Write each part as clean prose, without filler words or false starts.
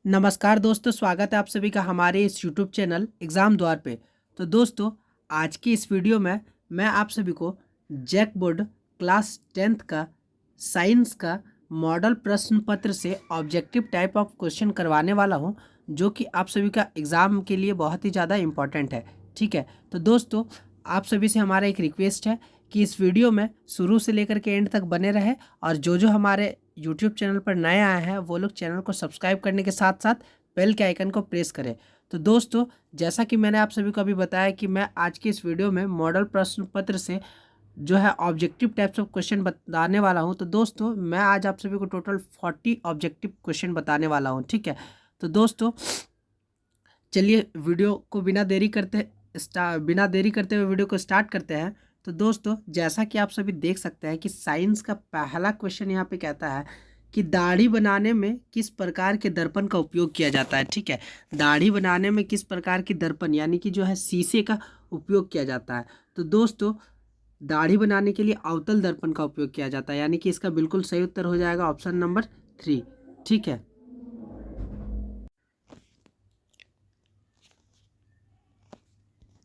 नमस्कार दोस्तों, स्वागत है आप सभी का हमारे इस यूट्यूब चैनल एग्ज़ाम द्वार पे। तो दोस्तों, आज की इस वीडियो में मैं आप सभी को जैक बोर्ड क्लास 10th का साइंस का मॉडल प्रश्न पत्र से ऑब्जेक्टिव टाइप ऑफ क्वेश्चन करवाने वाला हूं, जो कि आप सभी का एग्ज़ाम के लिए बहुत ही ज़्यादा इम्पॉर्टेंट है। ठीक है, तो दोस्तों, आप सभी से हमारा एक रिक्वेस्ट है कि इस वीडियो में शुरू से लेकर के एंड तक बने रहे, और जो हमारे यूट्यूब चैनल पर नए आए हैं वो लोग चैनल को सब्सक्राइब करने के साथ साथ बेल के आइकन को प्रेस करें। तो दोस्तों, जैसा कि मैंने आप सभी को अभी बताया कि मैं आज की इस वीडियो में मॉडल प्रश्न पत्र से ऑब्जेक्टिव टाइप्स ऑफ क्वेश्चन बताने वाला हूं। तो दोस्तों, मैं आज आप सभी को टोटल 40 ऑब्जेक्टिव क्वेश्चन बताने वाला हूं। ठीक है, तो दोस्तों, चलिए वीडियो को बिना देरी करते हुए वीडियो को स्टार्ट करते हैं। तो दोस्तों, जैसा कि आप सभी देख सकते हैं कि साइंस का पहला क्वेश्चन यहाँ पे कहता है कि दाढ़ी बनाने में किस प्रकार के दर्पण का उपयोग किया जाता है। ठीक है, दाढ़ी बनाने में किस प्रकार की दर्पण यानी कि शीशे का उपयोग किया जाता है। तो दोस्तों, दाढ़ी बनाने के लिए अवतल दर्पण का उपयोग किया जाता है, यानी कि इसका बिल्कुल सही उत्तर हो जाएगा ऑप्शन नंबर 3। ठीक है,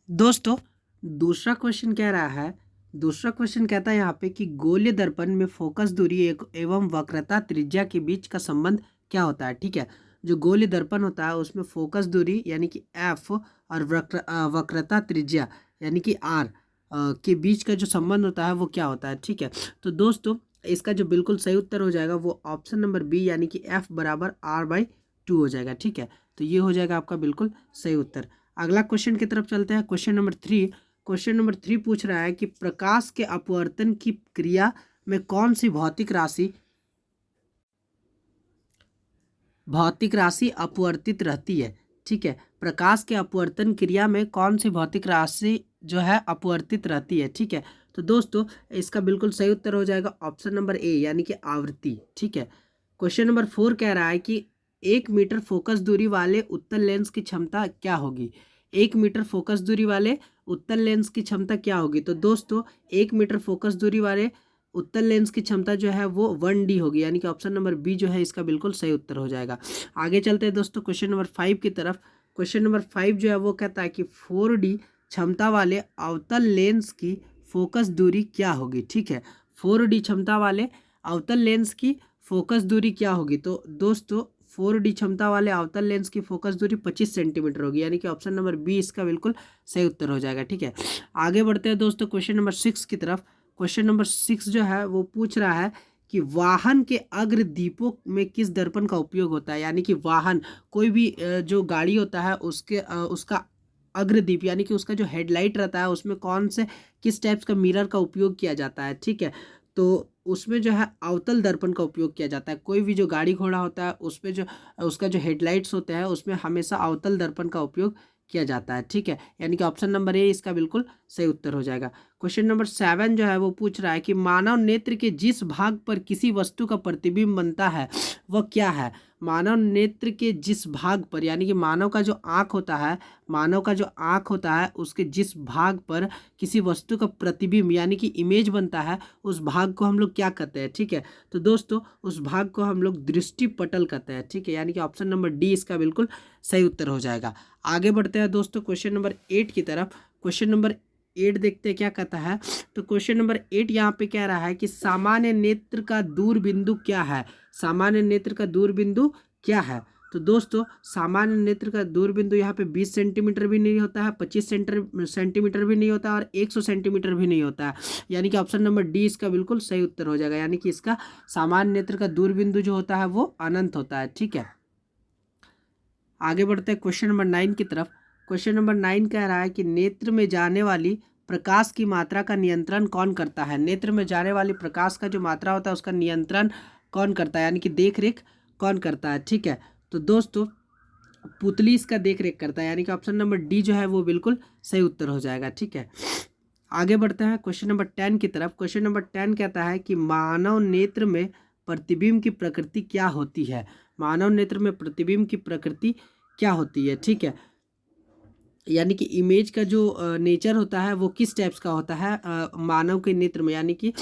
दोस्तों, दूसरा क्वेश्चन कहता है यहाँ पे कि गोलीय दर्पण में फोकस दूरी एवं वक्रता त्रिज्या के बीच का संबंध क्या होता है। ठीक है, जो गोलीय दर्पण होता है उसमें फोकस दूरी यानी कि एफ और वक्रता त्रिज्या यानी कि आर के बीच का जो संबंध होता है वो क्या होता है। ठीक है, तो दोस्तों, इसका जो बिल्कुल सही उत्तर हो जाएगा वो ऑप्शन नंबर बी यानी कि एफ बराबर R/2 हो जाएगा। ठीक है, तो ये हो जाएगा आपका बिल्कुल सही उत्तर। अगला क्वेश्चन की तरफ चलते हैं। क्वेश्चन नंबर 3 पूछ रहा है कि प्रकाश के अपवर्तन की क्रिया में कौन सी भौतिक राशि अपवर्तित रहती है। ठीक है, प्रकाश के अपवर्तन क्रिया में कौन सी भौतिक राशि अपवर्तित रहती है। ठीक है, तो दोस्तों, इसका बिल्कुल सही उत्तर हो जाएगा ऑप्शन नंबर ए यानी कि आवृत्ति। ठीक है, क्वेश्चन नंबर 4 कह रहा है कि 1 मीटर फोकस दूरी वाले उत्तल लेंस की क्षमता क्या होगी। 1 मीटर फोकस दूरी वाले उत्तल लेंस की क्षमता क्या होगी। तो दोस्तों, 1 मीटर फोकस दूरी वाले उत्तल लेंस की क्षमता वो 1D होगी, यानी कि ऑप्शन नंबर बी इसका बिल्कुल सही उत्तर हो जाएगा। आगे चलते हैं दोस्तों क्वेश्चन नंबर 5 की तरफ। क्वेश्चन नंबर 5 वो कहता है कि 4D क्षमता वाले अवतल लेंस की फोकस दूरी क्या होगी। ठीक है, 4D क्षमता वाले अवतल लेंस की फोकस दूरी क्या होगी। तो दोस्तों, 4D क्षमता वाले अवतल लेंस की फोकस दूरी 25 सेंटीमीटर होगी, यानी कि ऑप्शन नंबर बी इसका बिल्कुल सही उत्तर हो जाएगा। ठीक है, आगे बढ़ते हैं दोस्तों क्वेश्चन नंबर 6 की तरफ। क्वेश्चन नंबर 6 वो पूछ रहा है कि वाहन के अग्र दीपों में किस दर्पण का उपयोग होता है। यानी कि वाहन, कोई भी जो गाड़ी होता है उसका अग्रदीप यानी कि उसका जो हेडलाइट रहता है उसमें किस टाइप्स का मिरर का उपयोग किया जाता है। ठीक है, तो उसमें अवतल दर्पण का उपयोग किया जाता है। कोई भी जो गाड़ी घोड़ा होता है उसमें उसका जो हेडलाइट्स होते हैं उसमें हमेशा अवतल दर्पण का उपयोग किया जाता है। ठीक है, यानी कि ऑप्शन नंबर ए इसका बिल्कुल सही उत्तर हो जाएगा। क्वेश्चन नंबर 7 वो पूछ रहा है कि मानव नेत्र के जिस भाग पर किसी वस्तु का प्रतिबिंब बनता है वह क्या है। मानव नेत्र के जिस भाग पर यानी कि मानव का जो आँख होता है उसके जिस भाग पर किसी वस्तु का प्रतिबिंब यानी कि इमेज बनता है उस भाग को हम लोग क्या कहते हैं। ठीक है, तो दोस्तों, उस भाग को हम लोग दृष्टि पटल कहते हैं। ठीक है, यानी कि ऑप्शन नंबर डी इसका बिल्कुल सही उत्तर हो जाएगा। आगे बढ़ते हैं दोस्तों क्वेश्चन नंबर 8 की तरफ। क्वेश्चन नंबर 8 देखते हैं क्या कहता है। तो क्वेश्चन नंबर 8 यहाँ पे कह रहा है कि सामान्य नेत्र का दूर बिंदु क्या है। सामान्य नेत्र का दूर बिंदु क्या है। तो दोस्तों, सामान्य नेत्र का दूर बिंदु यहाँ पे 20 सेंटीमीटर भी नहीं होता है, 25 सेंटीमीटर भी नहीं होता और 100 सेंटीमीटर भी नहीं होता है, यानी कि ऑप्शन नंबर डी इसका बिल्कुल सही उत्तर हो जाएगा। यानी कि इसका सामान्य नेत्र का दूर बिंदु जो होता है वो अनंत होता है। ठीक है, आगे बढ़ते हैं क्वेश्चन नंबर 9 की तरफ। क्वेश्चन नंबर 9 कह रहा है कि नेत्र में जाने वाली प्रकाश की मात्रा का नियंत्रण कौन करता है। नेत्र में जाने वाली प्रकाश का जो मात्रा होता है उसका नियंत्रण कौन करता है, यानी कि देख रेख कौन करता है। ठीक है, तो दोस्तों, पुतली इसका देख रेख करता है, यानी कि ऑप्शन नंबर डी वो बिल्कुल सही उत्तर हो जाएगा। ठीक है, आगे बढ़ते हैं क्वेश्चन नंबर 10 की तरफ। क्वेश्चन नंबर 10 कहता है कि मानव नेत्र में प्रतिबिंब की प्रकृति क्या होती है। मानव नेत्र में प्रतिबिंब की प्रकृति क्या होती है। ठीक है, यानी कि इमेज का जो नेचर होता है वो किस टाइप्स का होता है मानव के नेत्र में, यानी कि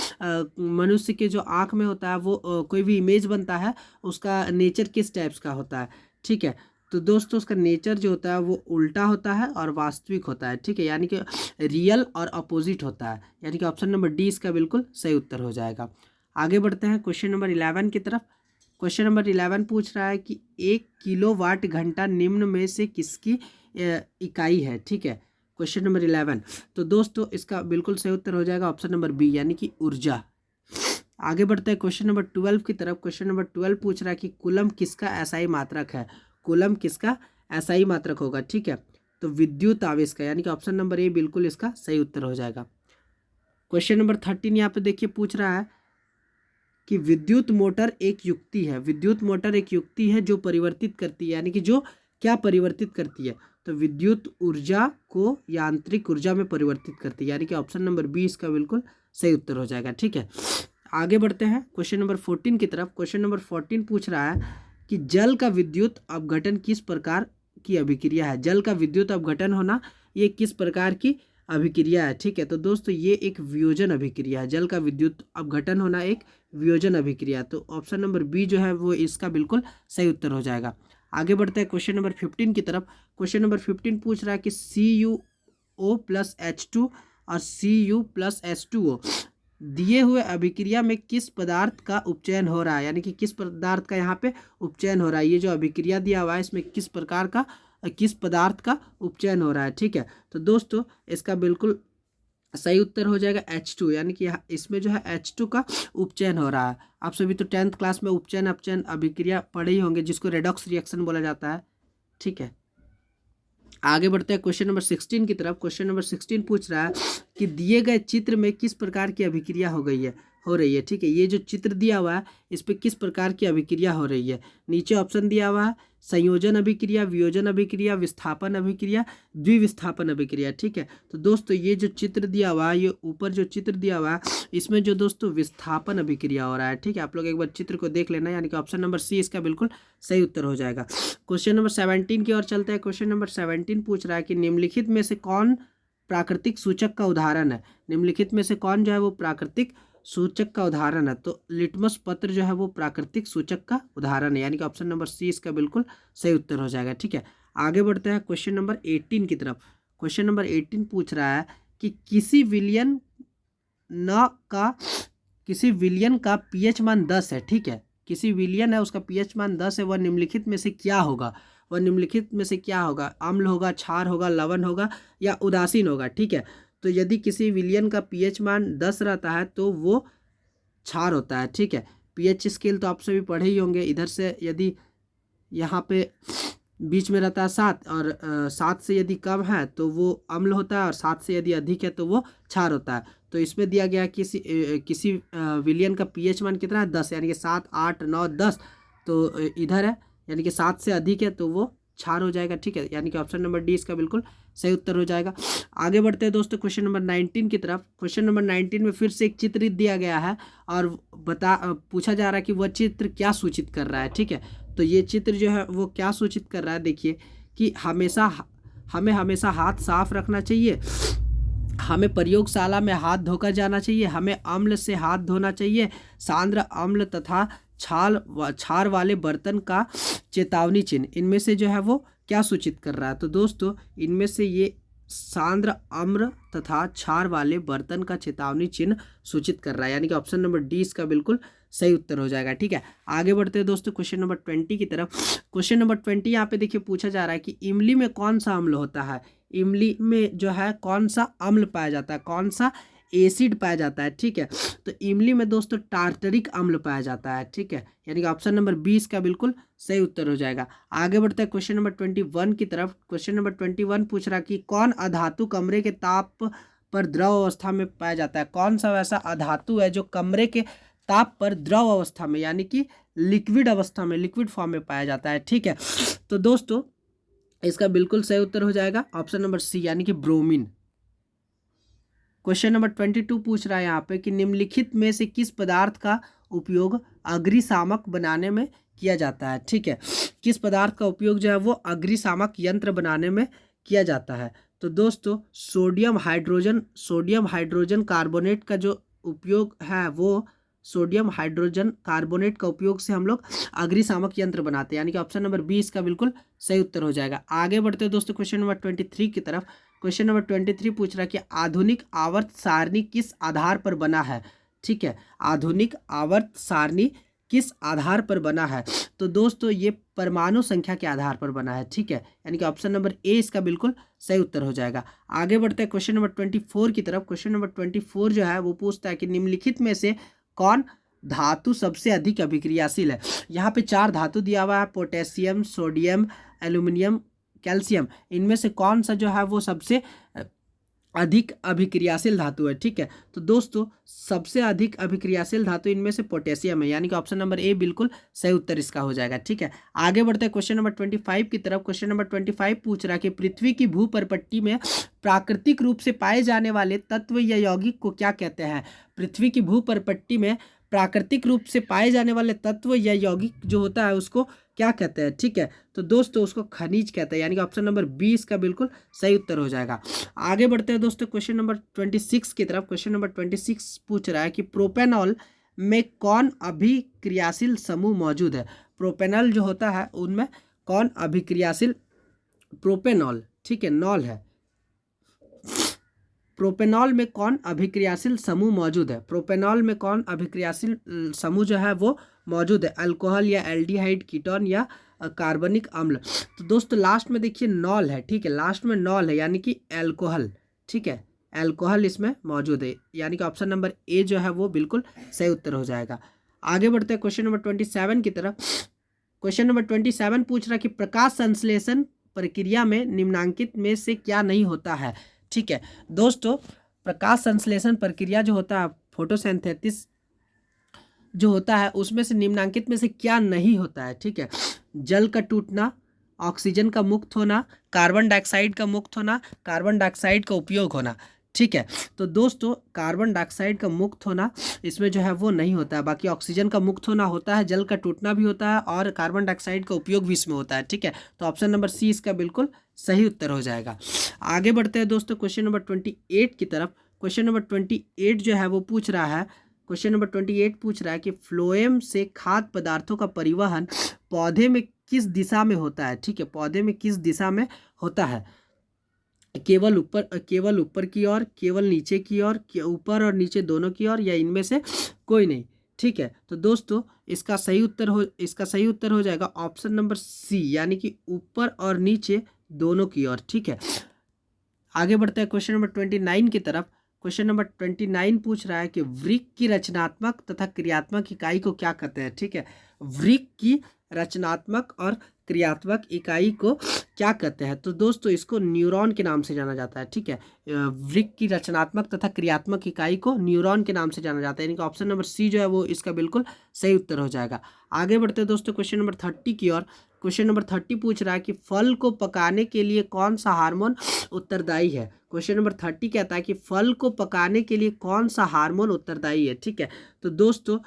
मनुष्य के जो आँख में होता है वो कोई भी इमेज बनता है उसका नेचर किस टाइप्स का होता है। ठीक है। तो दोस्तों उसका नेचर जो होता है वो उल्टा होता है और वास्तविक होता है, ठीक है, यानी कि रियल और अपोजिट होता है, यानी कि ऑप्शन नंबर डी इसका बिल्कुल सही उत्तर हो जाएगा। आगे बढ़ते हैं क्वेश्चन नंबर 11 की तरफ। क्वेश्चन नंबर 11 पूछ रहा है कि 1 किलोवाट घंटा निम्न में से किसकी इकाई है, ठीक है। क्वेश्चन नंबर 11, तो दोस्तों इसका बिल्कुल सही उत्तर हो जाएगा ऑप्शन नंबर बी, यानी कि ऊर्जा। आगे बढ़ते हैं क्वेश्चन नंबर 12 की तरफ। क्वेश्चन नंबर 12 पूछ रहा है कि कूलम किसका एसआई मात्रक है। कूलम किसका एसआई मात्रक होगा, ठीक है, तो विद्युत आवेश का, यानी कि ऑप्शन नंबर ए बिल्कुल इसका सही उत्तर हो जाएगा। क्वेश्चन नंबर 13 यहाँ पे देखिए पूछ रहा है कि विद्युत मोटर एक युक्ति है। विद्युत मोटर एक युक्ति है जो परिवर्तित करती है, यानी कि जो क्या परिवर्तित करती है, तो विद्युत ऊर्जा को यांत्रिक ऊर्जा में परिवर्तित करती है, यानी कि ऑप्शन नंबर बी इसका बिल्कुल सही उत्तर हो जाएगा, ठीक है। आगे बढ़ते हैं क्वेश्चन नंबर 14 की तरफ। क्वेश्चन नंबर 14 पूछ रहा है कि जल का विद्युत अपघटन किस प्रकार की अभिक्रिया है। जल का विद्युत अपघटन होना ये किस प्रकार की अभिक्रिया है, ठीक है, तो दोस्तों ये एक वियोजन अभिक्रिया है। जल का विद्युत अपघटन होना एक वियोजन अभिक्रिया, तो ऑप्शन नंबर बी जो है वो इसका बिल्कुल सही उत्तर हो जाएगा। आगे बढ़ते हैं क्वेश्चन नंबर 15 की तरफ। क्वेश्चन नंबर 15 पूछ रहा है कि CuO+H2 और Cu+H2O दिए हुए अभिक्रिया में किस पदार्थ का उपचयन हो रहा है, यानी कि किस पदार्थ का यहाँ पे उपचयन हो रहा है। ये जो अभिक्रिया दिया हुआ है इसमें किस प्रकार का किस पदार्थ का उपचयन हो रहा है, ठीक है, तो दोस्तों इसका बिल्कुल सही उत्तर हो जाएगा H2, यानी कि इसमें जो है H2 का उपचयन हो रहा है। आप सभी तो 10th क्लास में उपचयन अपचयन अभिक्रिया पढ़े ही होंगे, जिसको रेडॉक्स रिएक्शन बोला जाता है, ठीक है। आगे बढ़ते हैं क्वेश्चन नंबर 16 की तरफ। क्वेश्चन नंबर 16 पूछ रहा है कि दिए गए चित्र में किस प्रकार की अभिक्रिया हो रही है, ठीक है। ये जो चित्र दिया हुआ है इस पे किस प्रकार की अभिक्रिया हो रही है। नीचे ऑप्शन दिया हुआ है संयोजन अभिक्रिया, वियोजन अभिक्रिया, विस्थापन अभिक्रिया, द्विविस्थापन अभिक्रिया, ठीक है। तो दोस्तों ये जो चित्र दिया हुआ है, ये ऊपर जो चित्र दिया हुआ है इसमें जो दोस्तों विस्थापन अभिक्रिया हो रहा है, ठीक है। आप लोग एक बार चित्र को देख लेना, यानी कि ऑप्शन नंबर सी इसका बिल्कुल सही उत्तर हो जाएगा। क्वेश्चन नंबर 17 की ओर चलते हैं। क्वेश्चन नंबर 17 पूछ रहा है कि निम्नलिखित में से कौन प्राकृतिक सूचक का उदाहरण है। निम्नलिखित में से कौन जो है वो प्राकृतिक सूचक का उदाहरण है, तो लिटमस पत्र जो है वो प्राकृतिक सूचक का उदाहरण है, यानी कि ऑप्शन नंबर सी इसका बिल्कुल सही उत्तर हो जाएगा, ठीक है। आगे बढ़ते हैं क्वेश्चन नंबर 18 की तरफ। क्वेश्चन नंबर 18 पूछ रहा है कि किसी विलियन का पीएच मान 10 है, ठीक है। किसी विलियन है उसका पीएच मान 10 है, वह निम्नलिखित में से क्या होगा। वह निम्नलिखित में से क्या होगा, अम्ल होगा, क्षार होगा, लवण होगा या उदासीन होगा, ठीक है। तो यदि किसी विलियन का पीएच मान 10 रहता है तो वो क्षार होता है, ठीक है। पीएच स्केल तो आप सभी पढ़े ही होंगे। इधर से यदि यहाँ पे बीच में रहता है 7 और 7 से यदि कम है तो वो अम्ल होता है और 7 से यदि अधिक है तो वो क्षार होता है। तो इसमें दिया गया किसी विलियन का पीएच मान कितना है 10, यानी कि 7, 8, 9, 10, तो इधर है यानी कि 7 से अधिक है तो वो क्षार हो जाएगा, ठीक है, यानी कि ऑप्शन नंबर डी इसका बिल्कुल सही उत्तर हो जाएगा। आगे बढ़ते हैं दोस्तों क्वेश्चन नंबर 19 की तरफ। क्वेश्चन नंबर 19 में फिर से एक चित्र दिया गया है और पूछा जा रहा है कि वह चित्र क्या सूचित कर रहा है, ठीक है। तो ये चित्र जो है वो क्या सूचित कर रहा है, देखिए कि हमें हमेशा हाथ साफ रखना चाहिए, हमें प्रयोगशाला में हाथ धोकर जाना चाहिए, हमें अम्ल से हाथ धोना चाहिए, सांद्र अम्ल तथा क्षार वाले बर्तन का चेतावनी चिन्ह, इनमें से जो है वो क्या सूचित कर रहा है। तो दोस्तों इनमें से ये सांद्र अम्ल तथा क्षार वाले बर्तन का चेतावनी चिन्ह सूचित कर रहा है, यानी कि ऑप्शन नंबर डी इसका बिल्कुल सही उत्तर हो जाएगा, ठीक है। आगे बढ़ते हैं दोस्तों क्वेश्चन नंबर 20 की तरफ। क्वेश्चन नंबर 20 यहाँ पे देखिए पूछा जा रहा है कि इमली में कौन सा अम्ल होता है। इमली में जो है कौन सा अम्ल पाया जाता है, कौन सा एसिड पाया जाता है, ठीक है। तो इमली में दोस्तों टार्टरिक अम्ल पाया जाता है, ठीक है, यानी कि ऑप्शन नंबर 20 का बिल्कुल सही उत्तर हो जाएगा। आगे बढ़ते हैं क्वेश्चन नंबर 21 की तरफ। क्वेश्चन नंबर 21 पूछ रहा कि कौन अधातु कमरे के ताप पर द्रव अवस्था में पाया जाता है। कौन सा वैसा अधातु है जो कमरे के ताप पर द्रव अवस्था में यानी कि लिक्विड अवस्था में, लिक्विड फॉर्म में पाया जाता है, ठीक है। तो दोस्तों इसका बिल्कुल सही उत्तर हो जाएगा ऑप्शन नंबर सी, यानी कि ब्रोमीन। क्वेश्चन नंबर 22 पूछ रहा है यहाँ पे कि निम्नलिखित में से किस पदार्थ का उपयोग अग्निशामक बनाने में किया जाता है, ठीक है। किस पदार्थ का उपयोग जो है वो अग्निशामक यंत्र बनाने में किया जाता है। तो दोस्तों सोडियम हाइड्रोजन कार्बोनेट का जो उपयोग है वो सोडियम हाइड्रोजन कार्बोनेट का उपयोग से हम लोग अग्निशामक यंत्र बनाते हैं, यानी कि ऑप्शन नंबर बी इसका बिल्कुल सही उत्तर हो जाएगा। आगे बढ़ते हैं दोस्तों क्वेश्चन नंबर 23 की तरफ। क्वेश्चन नंबर 23 पूछ रहा है कि आधुनिक आवर्त सारणी किस आधार पर बना है। ठीक है, आधुनिक आवर्त सारणी किस आधार पर बना है, तो दोस्तों ये परमाणु संख्या के आधार पर बना है। ठीक है, यानी कि ऑप्शन नंबर ए इसका बिल्कुल सही उत्तर हो जाएगा। आगे बढ़ते हैं क्वेश्चन नंबर 24 की तरफ। क्वेश्चन नंबर 24 जो है वो पूछता है कि निम्नलिखित में से कौन धातु सबसे अधिक अभिक्रियाशील है। यहाँ पे 4 धातु दिया हुआ है, पोटेशियम, सोडियम, एल्यूमिनियम, कैल्शियम। इनमें से कौन सा जो है वो सबसे अधिक अभिक्रियाशील धातु है। ठीक है, तो दोस्तों सबसे अधिक अभिक्रियाशील धातु इनमें से पोटेशियम है, यानी कि ऑप्शन नंबर ए बिल्कुल सही उत्तर इसका हो जाएगा। ठीक है, आगे बढ़ते हैं क्वेश्चन नंबर 25 की तरफ। क्वेश्चन नंबर 25 पूछ रहा है कि पृथ्वी की भूपर्पट्टी में प्राकृतिक रूप से पाए जाने वाले तत्व या यौगिक को क्या कहते हैं। पृथ्वी की भूपर्पट्टी में प्राकृतिक रूप से पाए जाने वाले तत्व या यौगिक जो होता है उसको क्या कहते हैं। ठीक है, तो दोस्तों उसको खनिज कहते हैं, यानी कि ऑप्शन नंबर बी इसका बिल्कुल सही उत्तर हो जाएगा। आगे बढ़ते हैं दोस्तों क्वेश्चन नंबर 26 की तरफ। क्वेश्चन नंबर 26 पूछ रहा है कि प्रोपेनॉल में कौन अभिक्रियाशील समूह मौजूद है। प्रोपेनॉल जो होता है उनमें कौन अभिक्रियाशील, प्रोपेनॉल, ठीक है, नॉल है, प्रोपेनॉल में कौन अभिक्रियाशील समूह मौजूद है। प्रोपेनॉल में कौन अभिक्रियाशील समूह जो है वो मौजूद है, अल्कोहल या एल्डिहाइड, कीटोन या कार्बनिक अम्ल। तो दोस्तों लास्ट में देखिए नॉल है। ठीक है, लास्ट में नॉल है, यानी कि एल्कोहल। ठीक है, एल्कोहल इसमें मौजूद है, यानी कि ऑप्शन नंबर ए जो है वो बिल्कुल सही उत्तर हो जाएगा। आगे बढ़ते हैं क्वेश्चन नंबर 27 की तरफ। क्वेश्चन नंबर 27 पूछ रहा है कि प्रकाश संश्लेषण प्रक्रिया में निम्नांकित में से क्या नहीं होता है। ठीक है दोस्तों, प्रकाश संश्लेषण प्रक्रिया जो होता है, फोटोसिंथेसिस जो होता है, उसमें से निम्नांकित में से क्या नहीं होता है। ठीक है, जल का टूटना, ऑक्सीजन का मुक्त होना, कार्बन डाइऑक्साइड का मुक्त होना, कार्बन डाइऑक्साइड का उपयोग होना। ठीक है, तो दोस्तों कार्बन डाइऑक्साइड का मुक्त होना इसमें जो है वो नहीं होता है, बाकी ऑक्सीजन का मुक्त होना होता है, जल का टूटना भी होता है और कार्बन डाइऑक्साइड का उपयोग भी इसमें होता है। ठीक है, तो ऑप्शन नंबर सी इसका बिल्कुल सही उत्तर हो जाएगा। आगे बढ़ते हैं दोस्तों क्वेश्चन नंबर 28 की तरफ। क्वेश्चन नंबर 28 जो है वो पूछ रहा है, क्वेश्चन नंबर 28 पूछ रहा है कि फ्लोएम से खाद्य पदार्थों का परिवहन पौधे में किस दिशा में होता है। ठीक है, पौधे में किस दिशा में होता है, केवल ऊपर की ओर, केवल नीचे की ओर, ऊपर और नीचे दोनों की ओर, या इनमें से कोई नहीं। ठीक है, तो दोस्तों इसका सही उत्तर हो जाएगा ऑप्शन नंबर सी, यानी कि ऊपर और नीचे दोनों की ओर। ठीक है, आगे बढ़ते हैं क्वेश्चन नंबर 29 की तरफ। क्वेश्चन नंबर 29 पूछ रहा है कि वृक्क की रचनात्मक तथा क्रियात्मक इकाई को क्या कहते हैं। ठीक है, वृक्क की रचनात्मक और क्रियात्मक इकाई को क्या कहते हैं, तो दोस्तों इसको न्यूरॉन के नाम से जाना जाता है। ठीक है, वृक्क की रचनात्मक तथा क्रियात्मक इकाई को न्यूरॉन के नाम से जाना जाता है, यानी कि ऑप्शन नंबर सी जो है वो इसका बिल्कुल सही उत्तर हो जाएगा। आगे बढ़ते हैं दोस्तों क्वेश्चन नंबर 30 की ओर। क्वेश्चन नंबर 30 पूछ रहा है कि फल को पकाने के लिए कौन सा हार्मोन उत्तरदायी है। क्वेश्चन नंबर 30 कहता है कि फल को पकाने के लिए कौन सा हार्मोन उत्तरदायी है। ठीक है, तो दोस्तों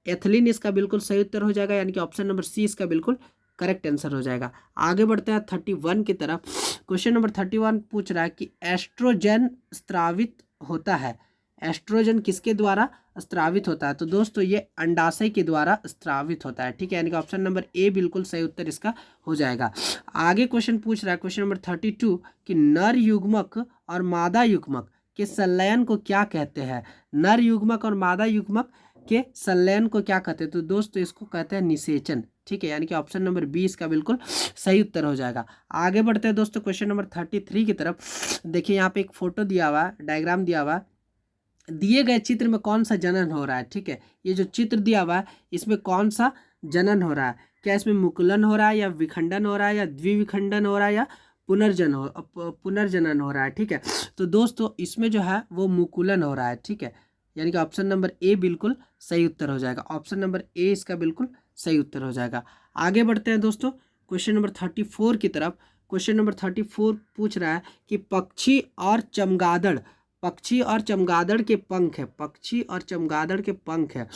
एथिलीन इसका बिल्कुल सही उत्तर हो जाएगा, यानी कि ऑप्शन नंबर सी इसका बिल्कुल करेक्ट आंसर हो जाएगा। आगे बढ़ते हैं 31 की तरफ। क्वेश्चन नंबर 31 पूछ रहा है कि एस्ट्रोजन स्त्रावित होता है। एस्ट्रोजन किसके द्वारा स्त्रावित होता है, तो दोस्तों ये अंडाशय के द्वारा स्त्रावित होता है। ठीक है, यानी कि ऑप्शन नंबर ए बिल्कुल सही उत्तर इसका हो जाएगा। आगे क्वेश्चन पूछ रहा है क्वेश्चन नंबर 32 कि नर युग्मक और मादा युग्मक के संलयन को क्या कहते हैं। नर युग्मक और मादा युग्मक के संलयन को क्या कहते हैं, तो दोस्तों इसको कहते हैं निषेचन। ठीक है, यानी कि ऑप्शन नंबर बी इसका बिल्कुल सही उत्तर हो जाएगा। आगे बढ़ते हैं दोस्तों क्वेश्चन नंबर 33 की तरफ। देखिए यहाँ पे एक फोटो दिया हुआ है, डायग्राम दिया हुआ है, दिए गए चित्र में कौन सा जनन हो रहा है। ठीक है, ये जो चित्र दिया हुआ है इसमें कौन सा जनन हो रहा है, क्या इसमें मुकुलन हो रहा है या विखंडन हो रहा है या द्विविखंडन हो रहा है या पुनर्जनन हो रहा है। ठीक है, तो दोस्तों इसमें जो है वो मुकुलन हो रहा है। ठीक है, यानी कि ऑप्शन नंबर ए बिल्कुल सही उत्तर हो जाएगा। ऑप्शन नंबर ए इसका बिल्कुल सही उत्तर हो जाएगा। आगे बढ़ते हैं दोस्तों क्वेश्चन नंबर 34 की तरफ। क्वेश्चन नंबर 34 पूछ रहा है कि पक्षी और चमगादड़ के पंख है, पक्षी और चमगादड़ के पंख है,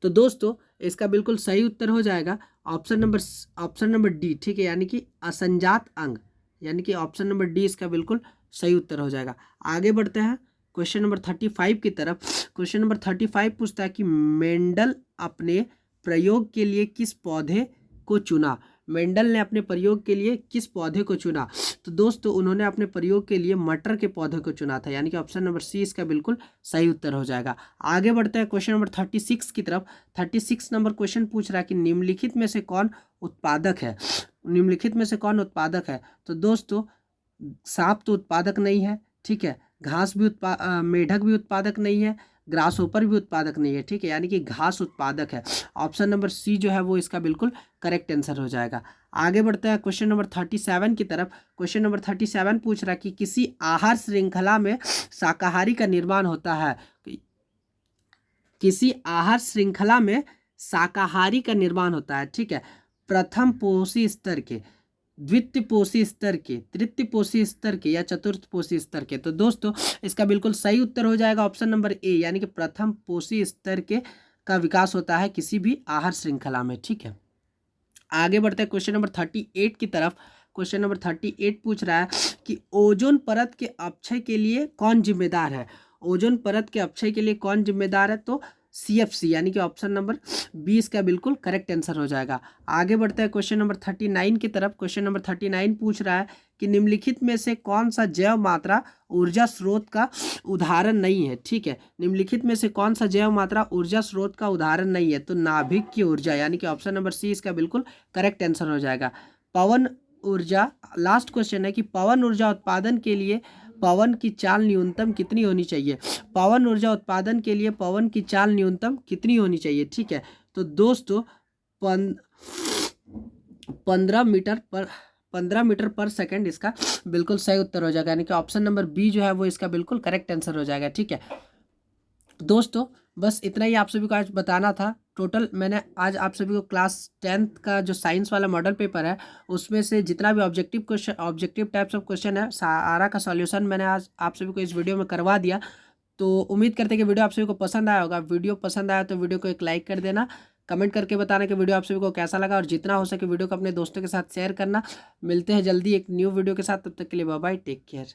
तो दोस्तों इसका बिल्कुल सही उत्तर हो जाएगा ऑप्शन नंबर डी। ठीक है, यानी कि असंजात अंग, यानी कि ऑप्शन नंबर डी इसका बिल्कुल सही उत्तर हो जाएगा। आगे बढ़ते हैं क्वेश्चन नंबर 35 की तरफ। क्वेश्चन नंबर 35 पूछता है कि मेंडल अपने प्रयोग के लिए किस पौधे को चुना। मेंडल ने अपने प्रयोग के लिए किस पौधे को चुना? तो दोस्तों उन्होंने अपने प्रयोग के लिए मटर के पौधे को चुना था, यानी कि ऑप्शन नंबर सी इसका बिल्कुल सही उत्तर हो जाएगा। आगे बढ़ते हैं क्वेश्चन नंबर 36 की तरफ। 36 नंबर क्वेश्चन पूछ रहा है कि निम्नलिखित में से कौन उत्पादक है। निम्नलिखित में से कौन उत्पादक है? तो दोस्तों सांप तो उत्पादक नहीं है, ठीक है, घास भी मेढक भी उत्पादक नहीं है, ग्रास होपर भी उत्पादक नहीं है, ठीक है, यानी कि घास उत्पादक है। ऑप्शन नंबर सी जो है वो इसका बिल्कुल करेक्ट आंसर हो जाएगा। आगे बढ़ते हैं क्वेश्चन नंबर 37 की तरफ। क्वेश्चन नंबर 37 पूछ रहा है कि किसी आहार श्रृंखला में शाकाहारी का निर्माण होता है। किसी आहार श्रृंखला में शाकाहारी का निर्माण होता है, ठीक है, प्रथम पोषी स्तर के, द्वितीय पोषी स्तर के, तृतीय पोषी स्तर के या चतुर्थ पोषी स्तर के। तो दोस्तों इसका बिल्कुल सही उत्तर हो जाएगा ऑप्शन नंबर ए, यानी कि प्रथम पोषी स्तर के का विकास होता है किसी भी आहार श्रृंखला में, ठीक है। आगे बढ़ते हैं क्वेश्चन नंबर 38 की तरफ। क्वेश्चन नंबर 38 पूछ रहा है कि ओजोन परत के अपक्षय के लिए कौन जिम्मेदार है। ओजोन परत के अपक्षय के लिए कौन जिम्मेदार है? तो CFC, यानी कि ऑप्शन नंबर 20 का बिल्कुल करेक्ट आंसर हो जाएगा। आगे बढ़ते हैं क्वेश्चन नंबर 39 की तरफ। क्वेश्चन नंबर 39 पूछ रहा है कि निम्नलिखित में से कौन सा जैव मात्रा ऊर्जा स्रोत का उदाहरण नहीं है, ठीक है, निम्नलिखित में से कौन सा जैव मात्रा ऊर्जा स्रोत का उदाहरण नहीं है? तो नाभिक की ऊर्जा, यानी कि ऑप्शन नंबर सी इसका बिल्कुल करेक्ट आंसर हो जाएगा। पवन ऊर्जा, लास्ट क्वेश्चन है कि पवन ऊर्जा उत्पादन के लिए पवन की चाल न्यूनतम कितनी होनी चाहिए। पवन ऊर्जा उत्पादन के लिए पवन की चाल न्यूनतम कितनी होनी चाहिए, ठीक है। तो दोस्तों 15 मीटर पर सेकंड इसका बिल्कुल सही उत्तर हो जाएगा, यानी कि ऑप्शन नंबर बी जो है वो इसका बिल्कुल करेक्ट आंसर हो जाएगा, ठीक है। दोस्तों बस इतना ही आप सभी को आज बताना था। टोटल मैंने आज आप सभी को क्लास 10th का जो साइंस वाला मॉडल पेपर है उसमें से जितना भी objective question, objective types of question है, सारा का सॉल्यूशन मैंने आज आप सभी को इस वीडियो में करवा दिया। तो उम्मीद करते हैं कि वीडियो आप सभी को पसंद आया होगा। वीडियो पसंद आया तो वीडियो को एक लाइक कर देना, कमेंट करके बताना कि वीडियो आप सभी को कैसा लगा, और जितना हो सके वीडियो को अपने दोस्तों के साथ शेयर करना। मिलते हैं जल्दी एक न्यू वीडियो के साथ, तब तक के लिए बाय बाय, टेक केयर।